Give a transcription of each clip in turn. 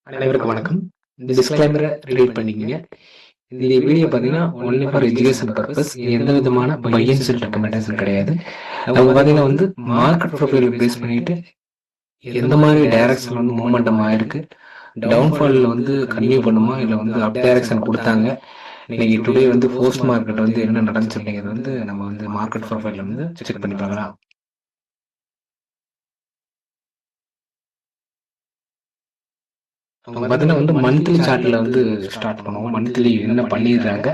அனைவருக்கும் வணக்கம். இந்த டிஸ்க்ளைமர ரீட் பண்ணிக்கங்க. இந்த வீடியோ பார்த்தீங்கன்னா, ஒன்லி ஃபார் எஜுகேஷன் பர்ப்பஸ். எந்த விதமான பை அண்ட் செல் ரெக்கமெண்டேஷன் கிடையாது. அவங்க பார்த்தீங்கன்னா மார்க்கெட் ப்ரொஃபைல் பேஸ் பண்ணிட்டு எந்த மாதிரி டைரக்ஷன்ல மூவ்மெண்டம் ஆயிருக்கு, டவுன்ஃபால்ல கன்டினியூ பண்ணுமா, இல்ல அப் டைரக்ஷன் கொடுத்தாங்க. இன்னைக்கு டுடே போஸ்ட் மார்க்கெட் என்ன நடந்துச்சு அப்படிங்கிறது நம்ம மார்க்கெட் ப்ரொஃபைல்ல செக் பண்ணி பார்க்கலாம். அவங்க பார்த்தீங்கன்னா மந்த்லி சார்ட்ல ஸ்டார்ட் பண்ணுவோம். மந்த்லி என்ன பண்ணிடுறாங்க,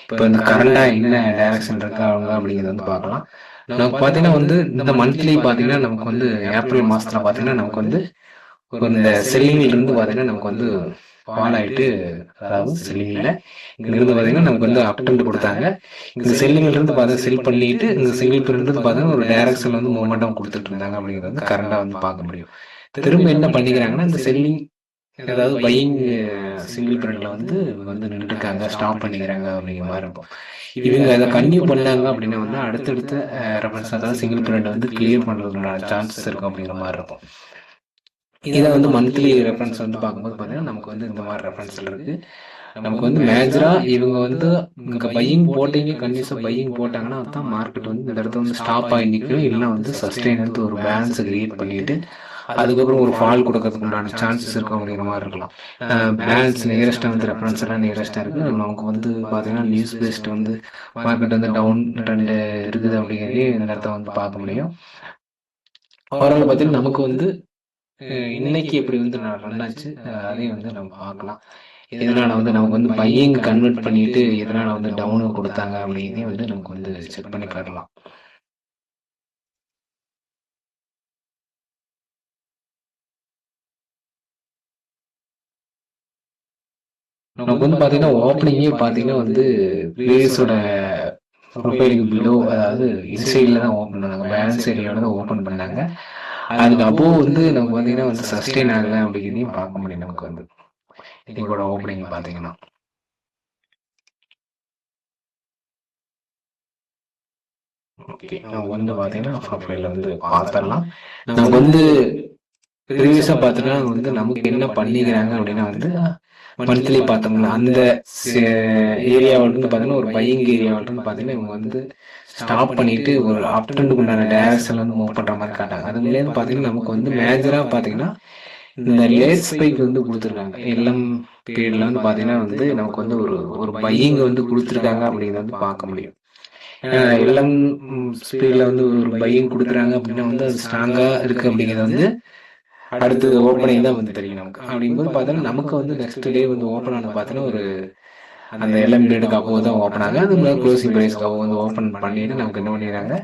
இப்போ இந்த கரண்டா என்ன டைரக்ஷன் இருக்கா அவங்க அப்படிங்கிறத பார்க்கலாம். நமக்கு பார்த்தீங்கன்னா இந்த மந்த்லி பார்த்தீங்கன்னா நமக்கு ஏப்ரல் மாசத்துல பார்த்தீங்கன்னா நமக்கு இந்த செல்லிங்ல இருந்து பார்த்தீங்கன்னா நமக்கு ஃபால் ஆயிட்டு, அதாவது செல்லிங்ல இங்கிருந்து பார்த்தீங்கன்னா நமக்கு அப் ட்ரெண்ட் கொடுத்தாங்க. இந்த செல்லிங்ல இருந்து பார்த்தா செல் பண்ணிட்டு இந்த செல்லிங் இருந்து பார்த்தீங்கன்னா ஒரு டைரக்ஷன்ல மூவ்மெண்டம் கொடுத்துட்டு இருந்தாங்க அப்படிங்கிறது கரண்டா பார்க்க முடியும். திரும்ப என்ன பண்ணிக்கிறாங்கன்னா இந்த செல்லிங், அதாவது பையிங் சிங்கிள் பிரிண்ட்ல நின்றுருக்காங்க, ஸ்டாப் பண்ணிக்கிறாங்க அப்படிங்கிற மாதிரி இருக்கும். இவங்க அதை கன்டினியூ பண்ணாங்க அப்படின்னா அடுத்தடுத்த ரெஃபரன்ஸ், அதாவது சிங்கிள் பிரிண்ட் கிளியர் பண்றதுக்கான சான்சஸ் இருக்கும் அப்படிங்கிற மாதிரி இருக்கும். இதை மந்த்லி ரெஃபரன்ஸ் பார்க்கும்போது பார்த்தீங்கன்னா நமக்கு இந்த மாதிரி ரெஃபரன்ஸ் இருக்கு. நமக்கு மேஜரா இவங்க இங்க பையிங் போட்டீங்க, கண்டினியூஸா பையிங் போட்டாங்கன்னா தான் மார்க்கெட் இந்த இடத்துல ஸ்டாப் ஆகி நிற்கும், இல்லைன்னா சஸ்டெயின் ஒரு பேலன்ஸை கிரியேட் பண்ணிட்டு அதுக்கப்புறம் ஒரு ஃபால் கொடுக்கறதுக்கு உண்டான சான்சஸ் இருக்கும் அப்படிங்கிற மாதிரி இருக்கலாம். பேலன்ஸ் நியரஸ்ட்டாக ரெஃபரன்ஸ் எல்லாம் நியரஸ்ட்டாக இருக்குது. நமக்கு பார்த்தீங்கன்னா news based market down trend இருக்குது அப்படிங்கிறதே இந்த இடத்த பார்க்க முடியும். ஓவரால் பார்த்தீங்கன்னா நமக்கு இன்னைக்கு எப்படி ரன் ஆச்சு அதையும் நம்ம பார்க்கலாம். இதனால நமக்கு பையிங் கன்வெர்ட் பண்ணிட்டு எதனால டவுனு கொடுத்தாங்க அப்படிங்கிறதையும் நமக்கு செக் பண்ணி பார்க்கலாம். நமக்கு பார்த்தீங்கன்னா ஓப்பனிங்கே பார்த்தீங்கன்னா ப்ரீவியஸோட ப்ரொஃபைலுக்கு பிலோ, அதாவது இன்சைடில் தான் ஓப்பன் பண்ணாங்க, பேலன்ஸ் ஏரியாவில் தான் ஓப்பன் பண்ணாங்க. அதுக்கு அப்போ நமக்கு பார்த்தீங்கன்னா சஸ்டெயின் ஆகலை அப்படிங்கிறதையும் பார்க்க முடியும். நமக்கு இன்னைக்கோட ஓப்பனிங் பார்த்தீங்கன்னா ஓகே, நம்ம பார்த்தீங்கன்னா ப்ரொஃபைலில் பார்த்துடலாம். நமக்கு ப்ரீவியஸாக பார்த்தீங்கன்னா நமக்கு என்ன பண்ணிக்கிறாங்க அப்படின்னா மந்த்லி பார்த்தோம்னா அந்த ஏரியாவில் பார்த்தீங்கன்னா ஒரு பையிங் ஏரியாவில் பார்த்தீங்கன்னா இவங்க ஸ்டாப் பண்ணிட்டு ஒரு அப் ட்ரெண்டுக்கு உண்டான டைரக்ஷன்ல மூவ் பண்ற மாதிரி காட்டாங்க. அதுலேருந்து பார்த்தீங்கன்னா நமக்கு மேஜரா பார்த்தீங்கன்னா இந்த லேட் ஸ்பைக் கொடுத்துருக்காங்க. எல்எம் பீரியட்ல பார்த்தீங்கன்னா நமக்கு ஒரு ஒரு பையிங் கொடுத்துருக்காங்க அப்படிங்கிறத பார்க்க முடியும். எல்எம் ஸ்பீட்ல ஒரு பையிங் கொடுக்குறாங்க அப்படின்னா அது ஸ்ட்ராங்கா இருக்கு அப்படிங்கிறது அடுத்தது ஓப்பனிங் தான் தெரியும் நமக்கு. அப்படிங்கும்போது பார்த்தீங்கன்னா நமக்கு நெக்ஸ்ட் டே ஓப்பன் ஆன பார்த்தீங்கன்னா ஒரு அந்த எல்எம் பீரியடுக்கு அப்போ தான் ஓப்பன் ஆகுது. அது மாதிரி க்ளோசிங் ப்ரைஸ்க்கு அப்போ ஓப்பன் பண்ணிட்டு நமக்கு என்ன பண்ணிடுறாங்க,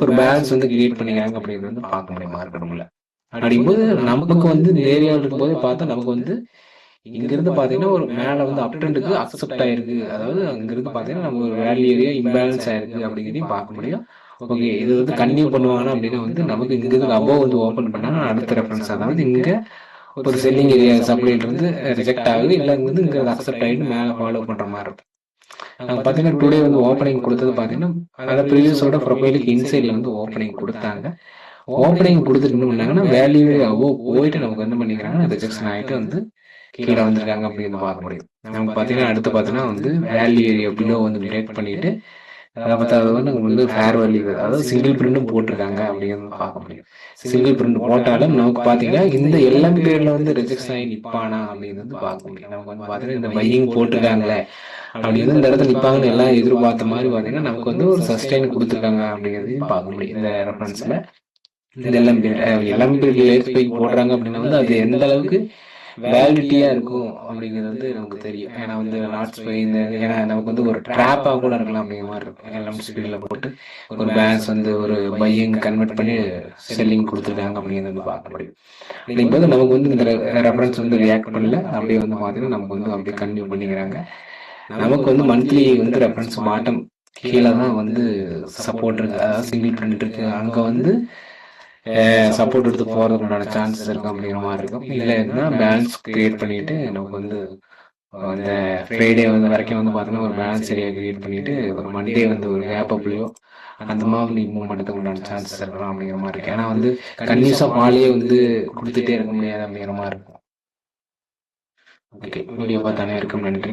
ஒரு பேலன்ஸ் கிரியேட் பண்ணிக்கிறாங்க அப்படிங்கிறது பார்க்க முடியும் மார்க்கெட்டுக்குள்ள. அப்படிங்கும்போது நமக்கு இந்த ஏரியாவில் இருக்கும்போது பார்த்தா நமக்கு இங்கிருந்து பார்த்தீங்கன்னா ஒரு மேலே அப் ட்ரெண்டுக்கு அக்செப்ட் ஆயிருக்கு. அதாவது அங்கிருந்து பார்த்தீங்கன்னா நம்ம ஒரு வேல்யூ ஏரியா இம்பேலன்ஸ் ஆயிருக்கு அப்படிங்கிறதையும் பார்க்க முடியும். ஓகே, இது கன்டினியூ பண்ணுவாங்கன்னா அப்படின்னா நமக்கு இங்கிருந்து அபோவ் ஓப்பன் பண்ணாங்கன்னா அடுத்த ரெஃபரன்ஸ், அதாவது இங்கே ஒரு செல்லிங் ஏரியா சப்ளைல இருந்து ரிஜெக்ட் ஆகுது, இல்லை இங்கே அக்செப்ட் ஆகிட்டு மேலே ஃபாலோ பண்ணுற மாதிரி இருக்கும். நாங்கள் பார்த்தீங்கன்னா டுடே ஓப்பனிங் கொடுத்தது பார்த்தீங்கன்னா அதை ப்ரீவியஸோட ப்ரொஃபைலுக்கு இன்சைடில் ஓப்பனிங் கொடுத்தாங்க. ஓப்பனிங் கொடுத்துட்டு என்ன பண்ணாங்கன்னா வேல்யூ போயிட்டு நமக்கு என்ன பண்ணிக்கிறாங்கன்னா ரிஜெக்ஷன் ஆகிட்டு கீழே வந்திருக்காங்க அப்படின்னு பார்க்க முடியும். நமக்கு பார்த்தீங்கன்னா அடுத்து பார்த்தீங்கன்னா வேல்யூ ஏரியா பிலோ பிரேக் பண்ணிட்டு அது ஃபேர் வேல்யூ, அதாவது சிங்கிள் பிரிண்டும் போட்டிருக்காங்க அப்படிங்கிறது பார்க்க முடியும். சிங்கிள் பிரிண்ட் போட்டாலும் நமக்கு பார்த்தீங்கன்னா இந்த எல்எம் பீரியட்ல ரிஜெக்ஷன் ஆகி நிற்பானா அப்படிங்கிறது பார்க்க முடியும். நமக்கு பார்த்தீங்கன்னா இந்த பையிங் போட்டிருக்காங்களே அப்படிங்கிறது இந்த இடத்துல நிற்பாங்கன்னு எல்லாம் எதிர்பார்த்த மாதிரி பார்த்தீங்கன்னா நமக்கு ஒரு சஸ்டெயின் கொடுத்துருக்காங்க அப்படிங்கிறதையும் பார்க்க முடியும். இந்த ரெஃபரன்ஸ்ல இந்த எல்எம் பீரியட் போடுறாங்க அப்படின்னா அது எந்த அளவுக்கு வேலிடிட்டியா இருக்கும் அப்படிங்கிறது நமக்கு தெரியும். ஏன்னா லாட்ஸ் பை ஏன்னா நமக்கு ஒரு ட்ராப்பா கூட இருக்கலாம் அப்படிங்கிற மாதிரி இருக்கும். எல்லாம் ஸ்பீட்ல போட்டு ஒரு பேலன்ஸ் ஒரு பையிங் கன்வெர்ட் பண்ணி செல்லிங் கொடுத்துருக்காங்க அப்படிங்கிறது பார்க்க முடியும். அப்படிங்கும்போது நமக்கு இந்த ரெஃபரன்ஸ் ரியாக்ட் பண்ணல, அப்படியே பார்த்தீங்கன்னா நமக்கு அப்படியே கன்டினியூ பண்ணிக்கிறாங்க. நமக்கு மந்த்லி ரெஃபரன்ஸ் பாட்டம் கீழே தான் சப்போர்ட் இருக்கு, அதாவது சிங்கிள் பிரிண்ட் இருக்கு. அங்கே சப்போர்ட் எடுத்து போகிறதுக்குண்டான சான்சஸ் இருக்கும் அப்படிங்கிற மாதிரி இருக்கும். இல்லைன்னா பேலன்ஸ் கிரியேட் பண்ணிட்டு நமக்கு இந்த ஃப்ரைடே வரைக்கும் பார்த்தீங்கன்னா ஒரு பேலன்ஸ் ஏரியா கிரியேட் பண்ணிட்டு ஒரு மண்டே ஒரு கேப் அப்லையோ அந்த மாதிரி மூவ் பண்ணுறதுக்கு உண்டான சான்சஸ் இருக்கலாம் அப்படிங்கிற மாதிரி இருக்கு. ஏன்னா கன்டினியூஸாக பாலியே கொடுத்துட்டே இருக்க முடியாது அப்படிங்கிற மாதிரி இருக்கும். ஓகே, வீடியோ பார்த்த அனைவருக்கும் நன்றி.